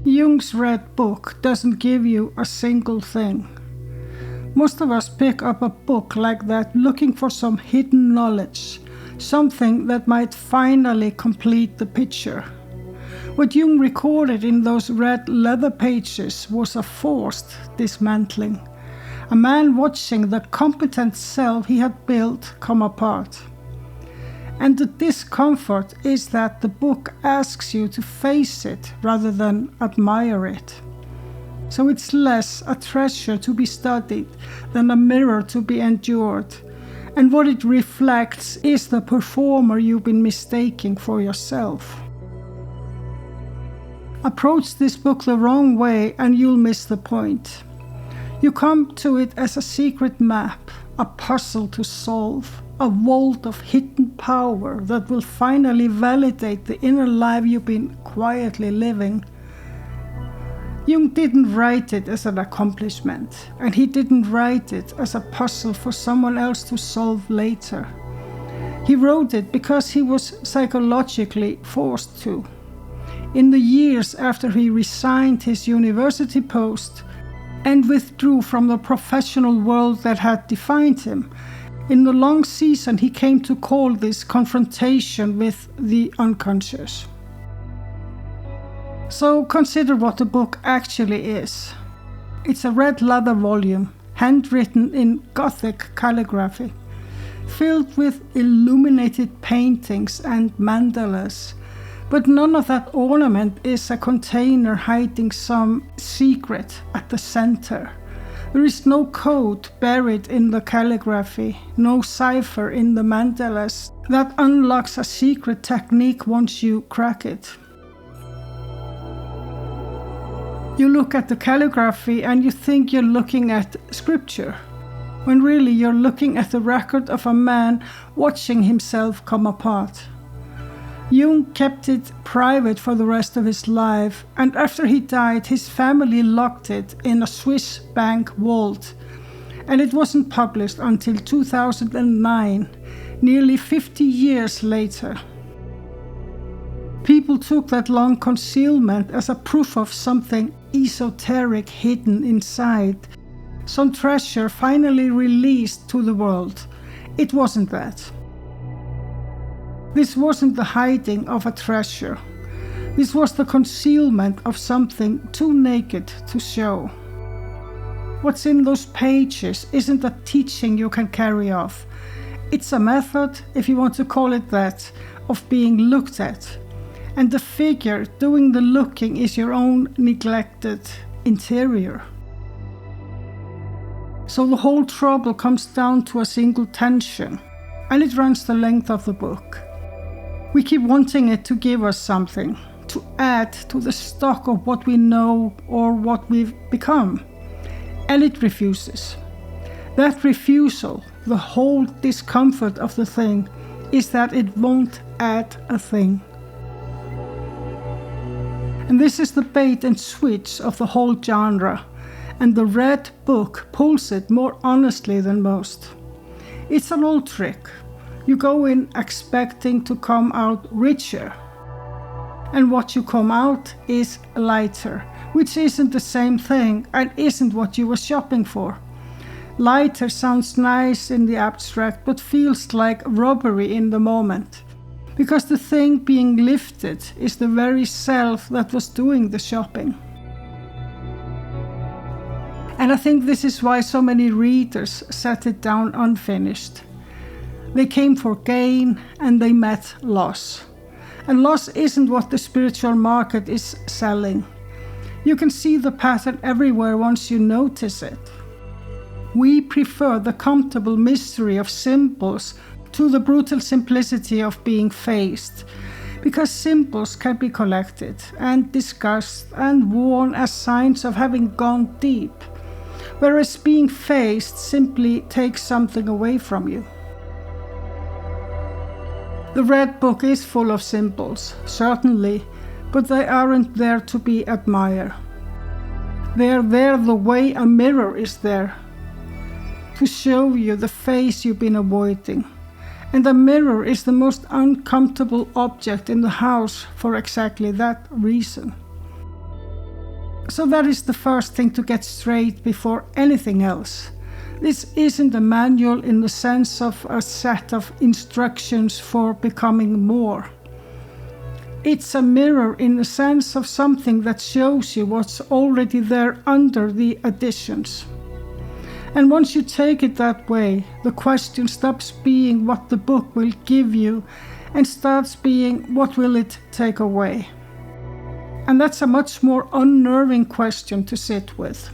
Jung's Red Book doesn't give you a single thing. Most of us pick up a book like that looking for some hidden knowledge, something that might finally complete the picture. What Jung recorded in those red leather pages was a forced dismantling, a man watching the competent self he had built come apart. And the discomfort is that the book asks you to face it rather than admire it. So it's less a treasure to be studied than a mirror to be endured, and what it reflects is the performer you've been mistaking for yourself. Approach this book the wrong way and you'll miss the point. You come to it as a secret map, a puzzle to solve, a vault of hidden power that will finally validate the inner life you've been quietly living. Jung didn't write it as an accomplishment, and he didn't write it as a puzzle for someone else to solve later. He wrote it because he was psychologically forced to. In the years after he resigned his university post and withdrew from the professional world that had defined him, in the long season he came to call this confrontation with the unconscious. So consider what the book actually is. It's a red leather volume, handwritten in Gothic calligraphy, filled with illuminated paintings and mandalas, but none of that ornament is a container hiding some secret at the center. There is no code buried in the calligraphy, no cipher in the mandalas that unlocks a secret technique once you crack it. You look at the calligraphy and you think you're looking at scripture, when really you're looking at the record of a man watching himself come apart. Jung kept it private for the rest of his life, and after he died, his family locked it in a Swiss bank vault, and it wasn't published until 2009, nearly 50 years later. People took that long concealment as a proof of something esoteric hidden inside, some treasure finally released to the world. It wasn't that. This wasn't the hiding of a treasure. This was the concealment of something too naked to show. What's in those pages isn't a teaching you can carry off. It's a method, if you want to call it that, of being looked at. And the figure doing the looking is your own neglected interior. So the whole trouble comes down to a single tension, and it runs the length of the book. We keep wanting it to give us something, to add to the stock of what we know or what we've become, and it refuses. That refusal, the whole discomfort of the thing, is that it won't add a thing. And this is the bait and switch of the whole genre, and the Red Book pulls it more honestly than most. It's an old trick. You go in expecting to come out richer, and what you come out is lighter, which isn't the same thing and isn't what you were shopping for. Lighter sounds nice in the abstract, but feels like robbery in the moment. Because the thing being lifted is the very self that was doing the shopping. And I think this is why so many readers set it down unfinished. They came for gain and they met loss. And loss isn't what the spiritual market is selling. You can see the pattern everywhere once you notice it. We prefer the comfortable mystery of symbols to the brutal simplicity of being faced, because symbols can be collected and discussed and worn as signs of having gone deep, whereas being faced simply takes something away from you. The Red Book is full of symbols, certainly, but they aren't there to be admired. They are there the way a mirror is there, to show you the face you've been avoiding. And a mirror is the most uncomfortable object in the house for exactly that reason. So that is the first thing to get straight before anything else. This isn't a manual in the sense of a set of instructions for becoming more. It's a mirror in the sense of something that shows you what's already there under the additions. And once you take it that way, the question stops being what the book will give you and starts being what will it take away. And that's a much more unnerving question to sit with.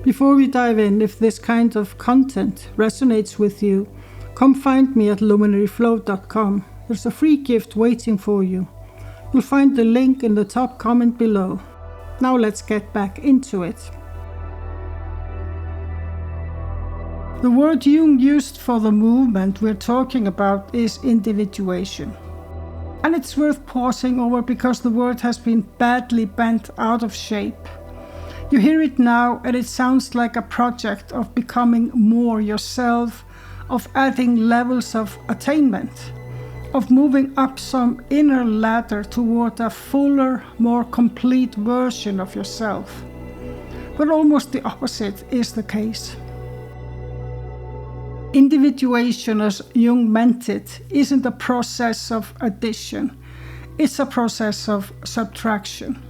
Before we dive in, if this kind of content resonates with you, come find me at luminaryflow.com. There's a free gift waiting for you. You'll find the link in the top comment below. Now let's get back into it. The word Jung used for the movement we're talking about is individuation. And it's worth pausing over because the word has been badly bent out of shape. You hear it now and it sounds like a project of becoming more yourself, of adding levels of attainment, of moving up some inner ladder toward a fuller, more complete version of yourself. But almost the opposite is the case. Individuation, as Jung meant it, isn't a process of addition, it's a process of subtraction.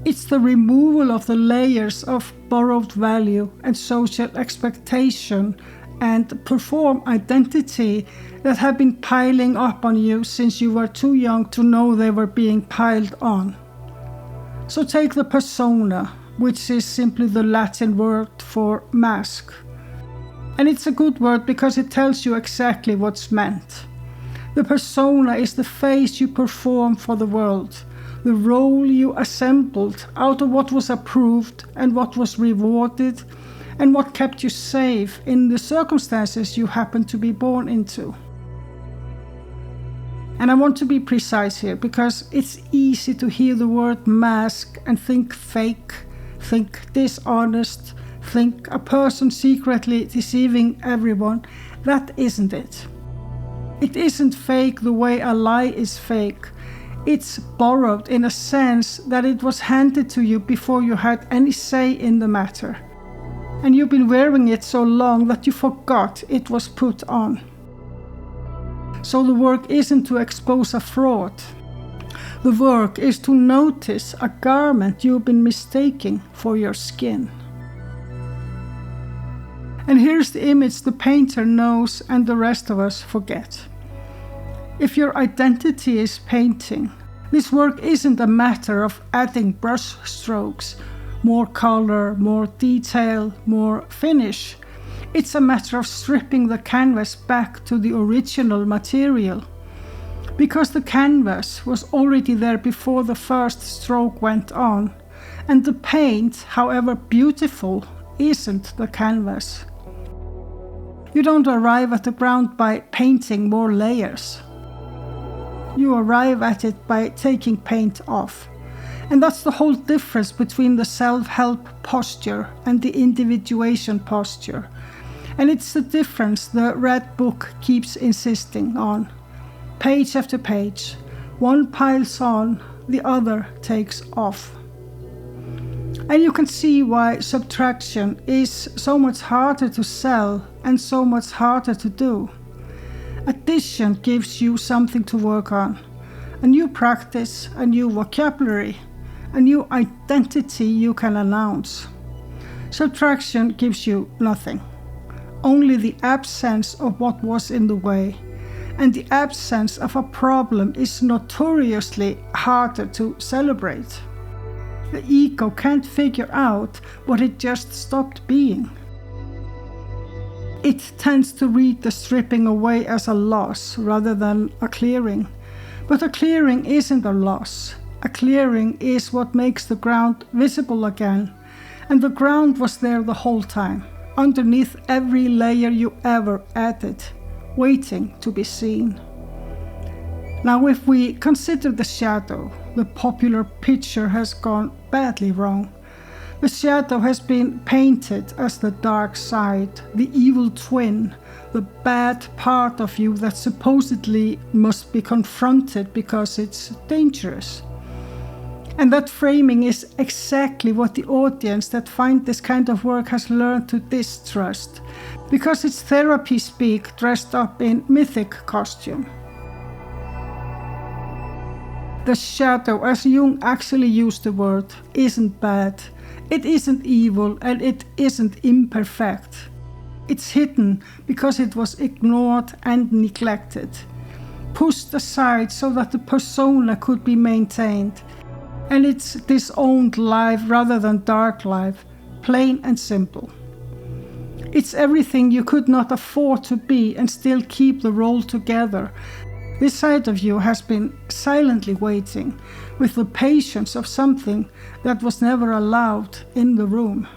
It's the removal of the layers of borrowed value and social expectation and perform identity that have been piling up on you since you were too young to know they were being piled on. So take the persona, which is simply the Latin word for mask. And it's a good word because it tells you exactly what's meant. The persona is the face you perform for the world, the role you assembled out of what was approved and what was rewarded and what kept you safe in the circumstances you happened to be born into. And I want to be precise here because it's easy to hear the word mask and think fake, think dishonest, think a person secretly deceiving everyone. That isn't it. It isn't fake the way a lie is fake. It's borrowed in a sense that it was handed to you before you had any say in the matter. And you've been wearing it so long that you forgot it was put on. So the work isn't to expose a fraud. The work is to notice a garment you've been mistaking for your skin. And here's the image the painter knows and the rest of us forget. If your identity is painting, this work isn't a matter of adding brush strokes, more color, more detail, more finish. It's a matter of stripping the canvas back to the original material. Because the canvas was already there before the first stroke went on, and the paint, however beautiful, isn't the canvas. You don't arrive at the ground by painting more layers. You arrive at it by taking paint off. And that's the whole difference between the self-help posture and the individuation posture. And it's the difference the Red Book keeps insisting on. Page after page, one piles on, the other takes off. And you can see why subtraction is so much harder to sell and so much harder to do. Addition gives you something to work on, a new practice, a new vocabulary, a new identity you can announce. Subtraction gives you nothing, only the absence of what was in the way, and the absence of a problem is notoriously harder to celebrate. The ego can't figure out what it just stopped being. It tends to read the stripping away as a loss rather than a clearing. But a clearing isn't a loss. A clearing is what makes the ground visible again. And the ground was there the whole time, underneath every layer you ever added, waiting to be seen. Now, if we consider the shadow, the popular picture has gone badly wrong. The shadow has been painted as the dark side, the evil twin, the bad part of you that supposedly must be confronted because it's dangerous. And that framing is exactly what the audience that find this kind of work has learned to distrust, because it's therapy speak dressed up in mythic costume. The shadow, as Jung actually used the word, isn't bad, it isn't evil, and it isn't imperfect. It's hidden because it was ignored and neglected, pushed aside so that the persona could be maintained. And it's disowned life rather than dark life, plain and simple. It's everything you could not afford to be and still keep the role together. This side of you has been silently waiting, with the patience of something that was never allowed in the room.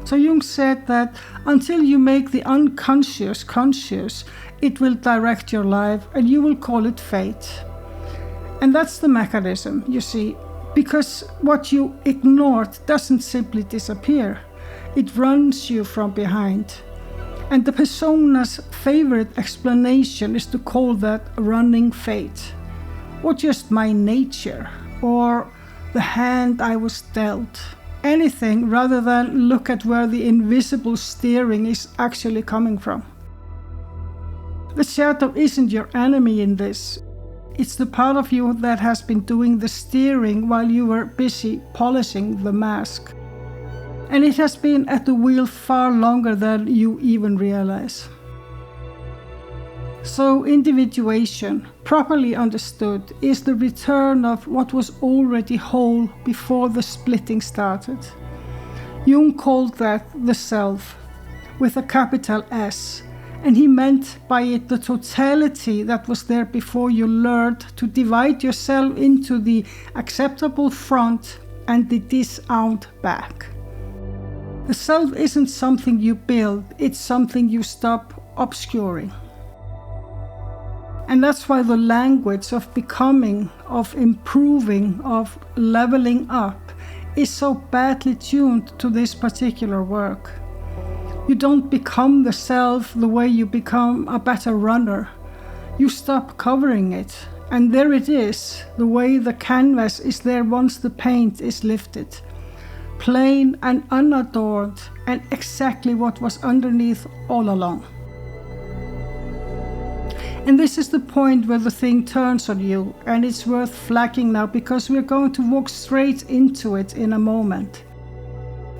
So Jung said that until you make the unconscious conscious, it will direct your life and you will call it fate. And that's the mechanism, you see, because what you ignored doesn't simply disappear. It runs you from behind. And the persona's favorite explanation is to call that running fate, or just my nature, or the hand I was dealt. Anything rather than look at where the invisible steering is actually coming from. The shadow isn't your enemy in this. It's the part of you that has been doing the steering while you were busy polishing the mask. And it has been at the wheel far longer than you even realize. So individuation, properly understood, is the return of what was already whole before the splitting started. Jung called that the self, with a capital S, and he meant by it the totality that was there before you learned to divide yourself into the acceptable front and the disowned back. The self isn't something you build, it's something you stop obscuring. And that's why the language of becoming, of improving, of leveling up is so badly tuned to this particular work. You don't become the self the way you become a better runner. You stop covering it, and there it is, the way the canvas is there once the paint is lifted. Plain and unadorned, and exactly what was underneath all along. And this is the point where the thing turns on you, and it's worth flagging now because we're going to walk straight into it in a moment.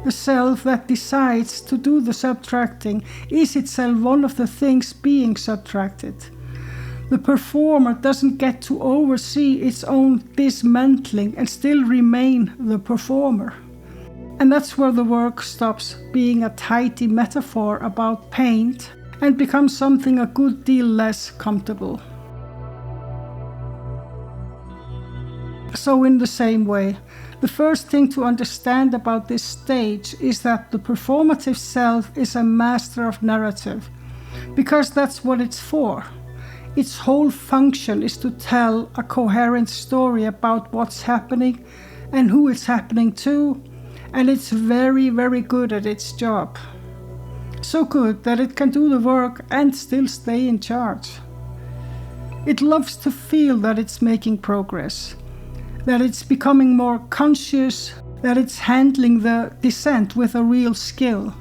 The self that decides to do the subtracting is itself one of the things being subtracted. The performer doesn't get to oversee its own dismantling and still remain the performer. And that's where the work stops being a tidy metaphor about paint and becomes something a good deal less comfortable. So in the same way, the first thing to understand about this stage is that the performative self is a master of narrative, because that's what it's for. Its whole function is to tell a coherent story about what's happening and who it's happening to, and it's very, very good at its job. So good that it can do the work and still stay in charge. It loves to feel that it's making progress, that it's becoming more conscious, that it's handling the descent with a real skill.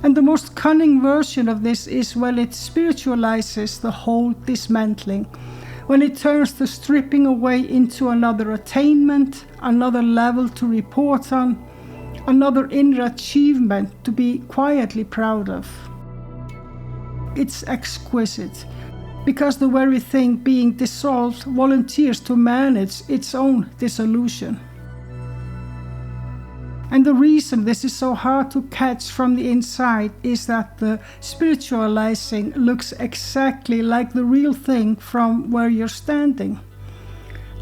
And the most cunning version of this is when it spiritualizes the whole dismantling, when it turns the stripping away into another attainment, another level to report on, another inner achievement to be quietly proud of. It's exquisite, because the very thing being dissolved volunteers to manage its own dissolution. And the reason this is so hard to catch from the inside is that the spiritualizing looks exactly like the real thing from where you're standing.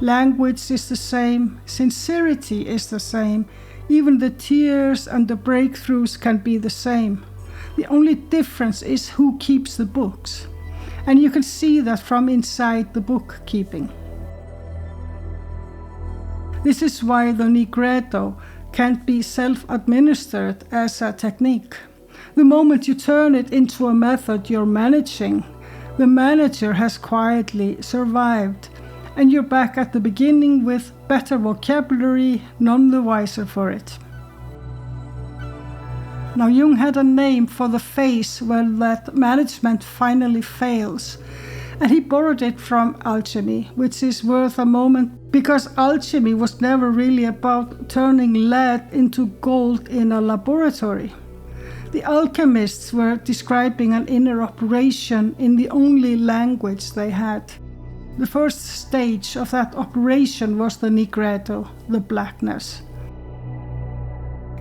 Language is the same, sincerity is the same, even the tears and the breakthroughs can be the same. The only difference is who keeps the books. And you can see that from inside the bookkeeping. This is why the Negretto can't be self-administered as a technique. The moment you turn it into a method you're managing, the manager has quietly survived, and you're back at the beginning with better vocabulary, none the wiser for it. Now, Jung had a name for the phase where that management finally fails, and he borrowed it from alchemy, which is worth a moment because alchemy was never really about turning lead into gold in a laboratory. The alchemists were describing an inner operation in the only language they had. The first stage of that operation was the nigredo, the blackness.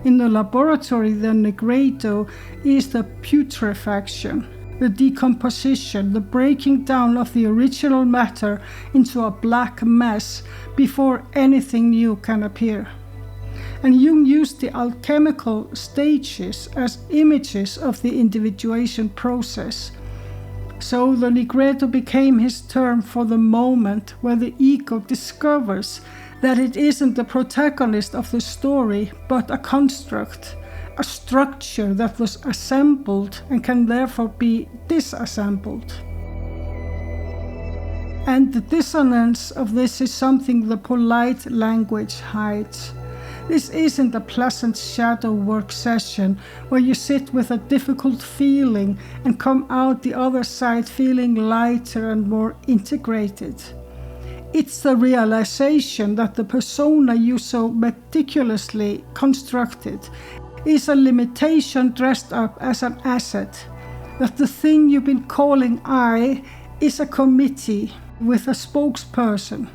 In the laboratory, the nigredo is the putrefaction, the decomposition, the breaking down of the original matter into a black mess before anything new can appear. And Jung used the alchemical stages as images of the individuation process. So the nigredo became his term for the moment where the ego discovers that it isn't the protagonist of the story, but a construct, a structure that was assembled and can therefore be disassembled. And the dissonance of this is something the polite language hides. This isn't a pleasant shadow work session where you sit with a difficult feeling and come out the other side feeling lighter and more integrated. It's the realization that the persona you so meticulously constructed is a limitation dressed up as an asset, that the thing you've been calling I is a committee with a spokesperson,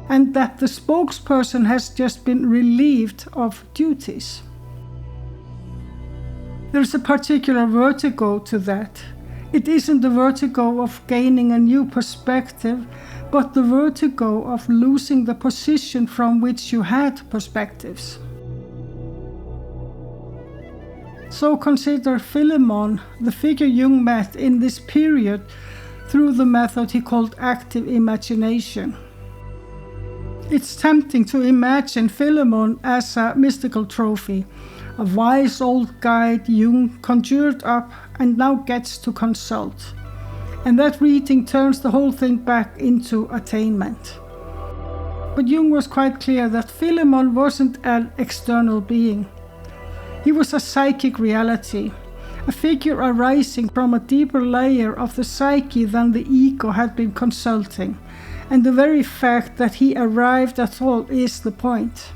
and that the spokesperson has just been relieved of duties. There's a particular vertigo to that. It isn't the vertigo of gaining a new perspective, but the vertigo of losing the position from which you had perspectives. So consider Philemon, the figure Jung met in this period through the method he called active imagination. It's tempting to imagine Philemon as a mystical trophy, a wise old guide Jung conjured up and now gets to consult. And that reading turns the whole thing back into attainment. But Jung was quite clear that Philemon wasn't an external being. He was a psychic reality, a figure arising from a deeper layer of the psyche than the ego had been consulting. And the very fact that he arrived at all is the point.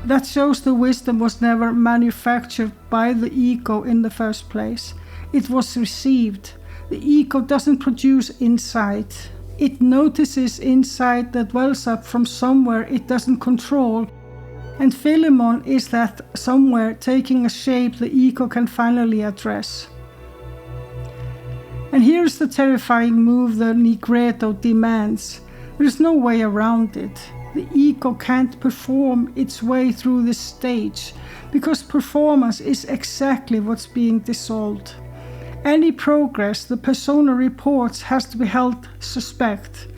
That shows the wisdom was never manufactured by the ego in the first place. It was received. The ego doesn't produce insight. It notices insight that wells up from somewhere it doesn't control. And Philemon is that somewhere taking a shape the ego can finally address. And here's the terrifying move the nigredo demands. There's no way around it. The ego can't perform its way through this stage, because performance is exactly what's being dissolved. Any progress the persona reports has to be held suspect,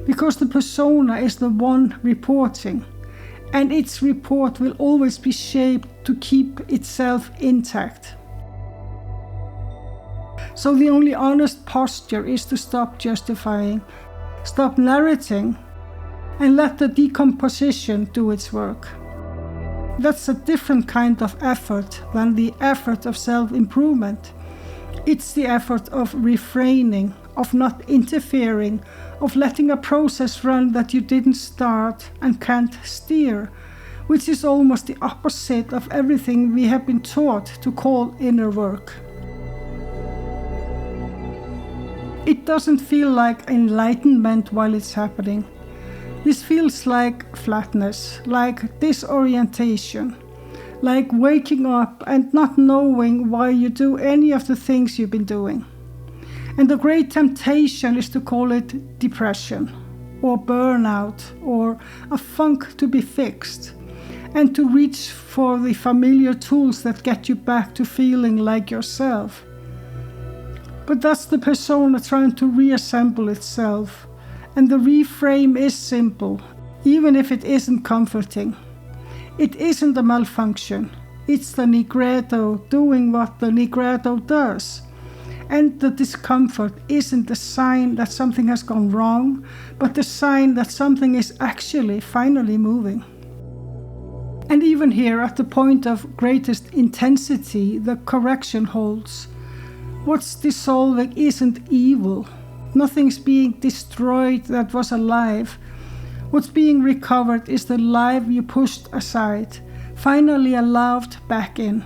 because the persona is the one reporting, and its report will always be shaped to keep itself intact. So the only honest posture is to stop justifying, stop narrating, and let the decomposition do its work. That's a different kind of effort than the effort of self-improvement. It's the effort of refraining, of not interfering, of letting a process run that you didn't start and can't steer, which is almost the opposite of everything we have been taught to call inner work. It doesn't feel like enlightenment while it's happening. This feels like flatness, like disorientation, like waking up and not knowing why you do any of the things you've been doing. And the great temptation is to call it depression, or burnout, or a funk to be fixed, and to reach for the familiar tools that get you back to feeling like yourself. But that's the persona trying to reassemble itself. And the reframe is simple, even if it isn't comforting. It isn't a malfunction. It's the Negredo doing what the Negredo does. And the discomfort isn't a sign that something has gone wrong, but the sign that something is actually finally moving. And even here, at the point of greatest intensity, the correction holds. What's dissolving isn't evil. Nothing's being destroyed that was alive. What's being recovered is the life you pushed aside, finally allowed back in.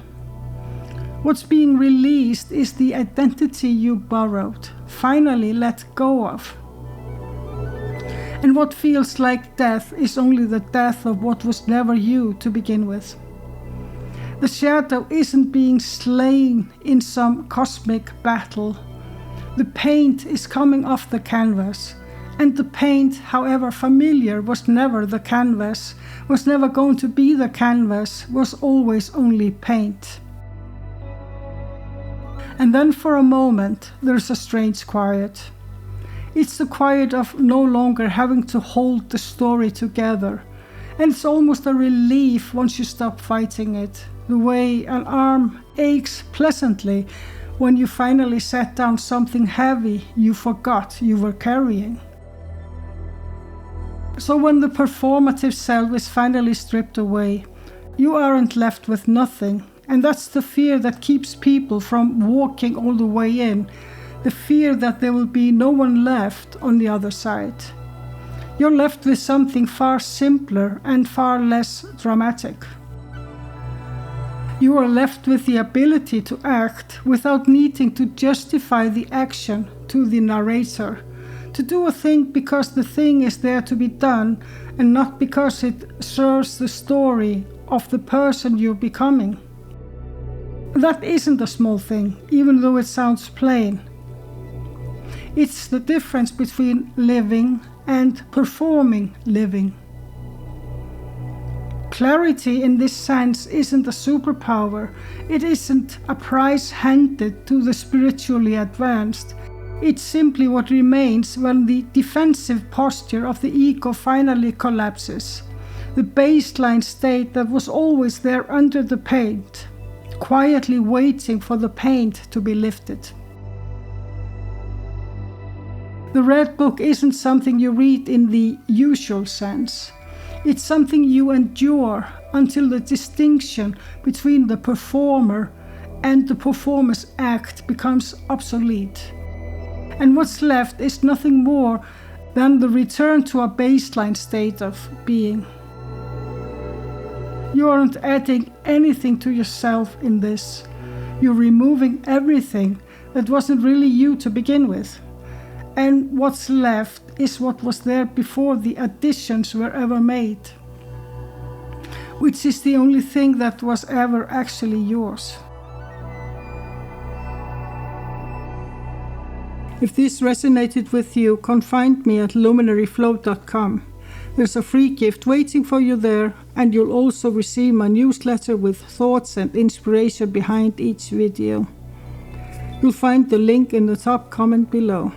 What's being released is the identity you borrowed, finally let go of. And what feels like death is only the death of what was never you to begin with. The shadow isn't being slain in some cosmic battle. The paint is coming off the canvas, and the paint, however familiar, was never the canvas, was never going to be the canvas, was always only paint. And then for a moment, there's a strange quiet. It's the quiet of no longer having to hold the story together. And it's almost a relief once you stop fighting it. The way an arm aches pleasantly when you finally set down something heavy you forgot you were carrying. So when the performative self is finally stripped away, you aren't left with nothing. And that's the fear that keeps people from walking all the way in, the fear that there will be no one left on the other side. You're left with something far simpler and far less dramatic. You are left with the ability to act without needing to justify the action to the narrator, to do a thing because the thing is there to be done and not because it serves the story of the person you're becoming. That isn't a small thing, even though it sounds plain. It's the difference between living and performing living. Clarity in this sense isn't a superpower. It isn't a prize handed to the spiritually advanced. It's simply what remains when the defensive posture of the ego finally collapses. The baseline state that was always there under the paint, quietly waiting for the paint to be lifted. The Red Book isn't something you read in the usual sense. It's something you endure until the distinction between the performer and the performer's act becomes obsolete. And what's left is nothing more than the return to a baseline state of being. You aren't adding anything to yourself in this. You're removing everything that wasn't really you to begin with. And what's left is what was there before the additions were ever made, which is the only thing that was ever actually yours. If this resonated with you, come find me at luminaryflow.com. There's a free gift waiting for you there, and you'll also receive my newsletter with thoughts and inspiration behind each video. You'll find the link in the top comment below.